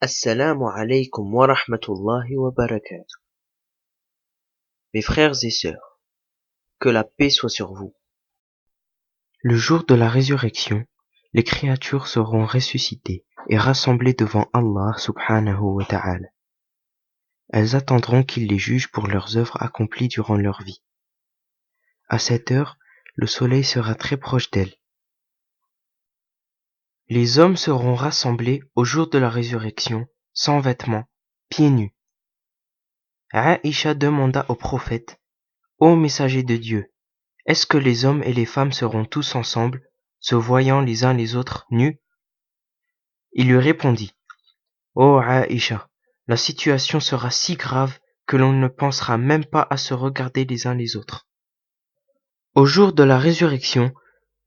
Assalamu alaikum wa rahmatullahi wa barakatuh. Mes frères et sœurs, que la paix soit sur vous. Le jour de la résurrection, les créatures seront ressuscitées et rassemblées devant Allah subhanahu wa ta'ala. Elles attendront qu'il les juge pour leurs œuvres accomplies durant leur vie. À cette heure, le soleil sera très proche d'elles. Les hommes seront rassemblés au jour de la résurrection, sans vêtements, pieds nus. Aïcha demanda au prophète: Ô messager de Dieu, est-ce que les hommes et les femmes seront tous ensemble, se voyant les uns les autres nus? Il lui répondit: Ô Aïcha, la situation sera si grave que l'on ne pensera même pas à se regarder les uns les autres. Au jour de la résurrection,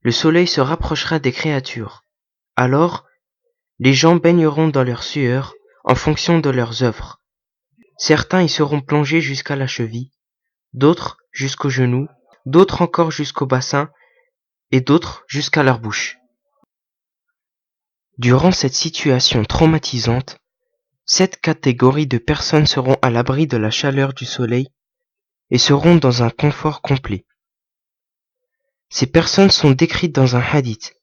le soleil se rapprochera des créatures. Alors, les gens baigneront dans leur sueur en fonction de leurs œuvres. Certains y seront plongés jusqu'à la cheville, d'autres jusqu'aux genoux, d'autres encore jusqu'au bassin, et d'autres jusqu'à leur bouche. Durant cette situation traumatisante, 7 catégories de personnes seront à l'abri de la chaleur du soleil et seront dans un confort complet. Ces personnes sont décrites dans un hadith.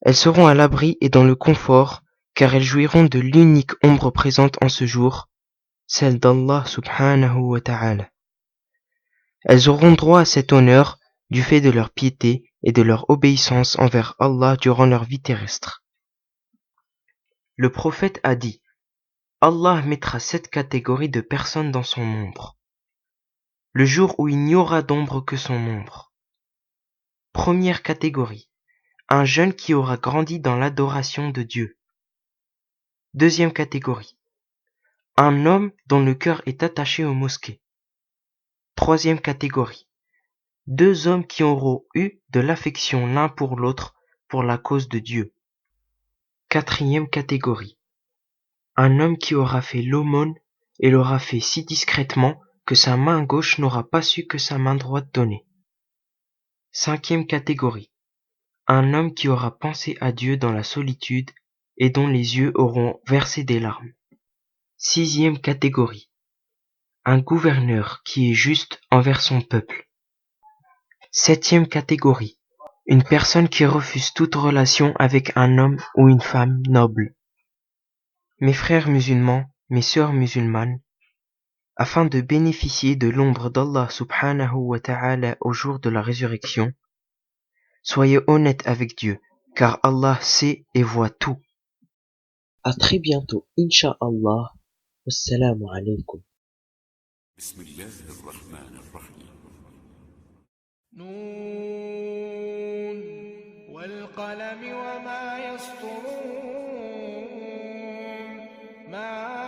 Elles seront à l'abri et dans le confort car elles jouiront de l'unique ombre présente en ce jour, celle d'Allah subhanahu wa ta'ala. Elles auront droit à cet honneur du fait de leur piété et de leur obéissance envers Allah durant leur vie terrestre. Le prophète a dit: Allah mettra 7 catégories de personnes dans son ombre, le jour où il n'y aura d'ombre que son ombre. Première catégorie, un jeune qui aura grandi dans l'adoration de Dieu. Deuxième catégorie, un homme dont le cœur est attaché aux mosquées. Troisième catégorie, 2 hommes qui auront eu de l'affection l'un pour l'autre pour la cause de Dieu. Quatrième catégorie, un homme qui aura fait l'aumône et l'aura fait si discrètement que sa main gauche n'aura pas su que sa main droite donnait. Cinquième catégorie, un homme qui aura pensé à Dieu dans la solitude et dont les yeux auront versé des larmes. Sixième catégorie, un gouverneur qui est juste envers son peuple. Septième catégorie, une personne qui refuse toute relation avec un homme ou une femme noble. Mes frères musulmans, mes sœurs musulmanes, afin de bénéficier de l'ombre d'Allah subhanahu wa ta'ala au jour de la résurrection, soyez honnêtes avec Dieu, car Allah sait et voit tout. À très bientôt, Inch'Allah. Wassalamu alaikum. بسم الله الرحمن الرحيم نون والقلم وما يسطرون ما